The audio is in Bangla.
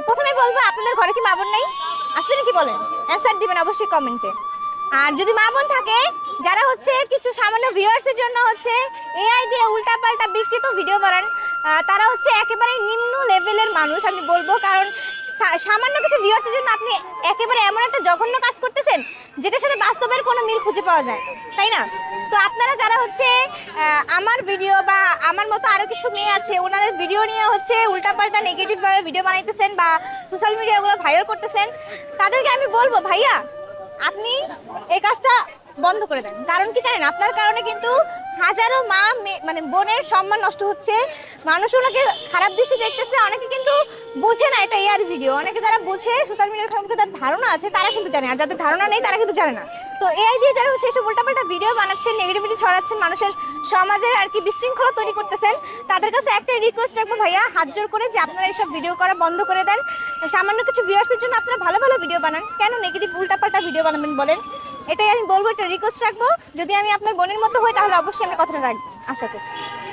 প্রথমে বলবো আপনাদের ঘরে কি মা বোন নাই? আসছে নাকি বলেন, অ্যান্সার দিবেন অবশ্যই কমেন্টে। আর যদি মা বোন থাকে, যারা হচ্ছে কিছু সামান্য ভিউয়ার্সের জন্য হচ্ছে এআই দিয়ে উল্টাপাল্টা বিকৃত ভিডিও বানান, তারা হচ্ছে একেবারে নিম্ন লেভেলের মানুষ আমি বলবো। কারণ সামান্য কিছু ভিউয়ার্সের জন্য আপনি একেবারে এমন একটা জঘন্য কাজ করতেছেন যেটার সাথে বাস্তবের কোনো মিল খুঁজে পাওয়া যায়, তাই না? তো আপনারা যারা হচ্ছে আমার ভিডিও বা আমার মতো আরো কিছু মেয়ে আছে ওনাদের ভিডিও নিয়ে হচ্ছে উল্টাপাল্টা নেগেটিভ ভাবে ভিডিও বানাইতেছেন বা সোশ্যাল মিডিয়াগুলো ভাইরাল করতেছেন, তাদেরকে আমি বলবো ভাইয়া আপনি এই কাজটা বন্ধ করে দেন। কারণ কি জানেন, আপনার কারণে কিন্তু হাজারো মা মানে বোনের সম্মান নষ্ট হচ্ছে। মানুষ ওনাকে খারাপ দৃষ্টি দেখতেছে, অনেকে কিন্তু বুঝে না এটা এআর ভিডিও। অনেকে যারা বুঝে সোশ্যাল মিডিয়ার সম্পর্কে তার ধারণা আছে তারা কিন্তু জানে, আর যাদের ধারণা নেই তারা কিন্তু জানে না। তো এআই দিয়ে যারা হচ্ছে এসব উল্টাপাল্টা ভিডিও বানাচ্ছেন, নেগেটিভিটি ছড়াচ্ছেন, মানুষের সমাজের আর কি বিশৃঙ্খলা তৈরি করতেছেন, তাদের কাছে একটা রিকোয়েস্ট রাখবো ভাইয়া হাত জোর করে যে আপনারা এইসব ভিডিও করা বন্ধ করে দেন। সামান্য কিছু ভিউয়ার্সের জন্য আপনারা ভালো ভালো ভিডিও বানান, কেন নেগেটিভ উল্টাপাল্টা ভিডিও বানাবেন বলেন? এটাই আমি বলবো, একটা রিকোয়েস্ট রাখবো। যদি আমি আপনার বোনের মতো হই তাহলে অবশ্যই আমি কথাটা রাখবো, আশা করছি।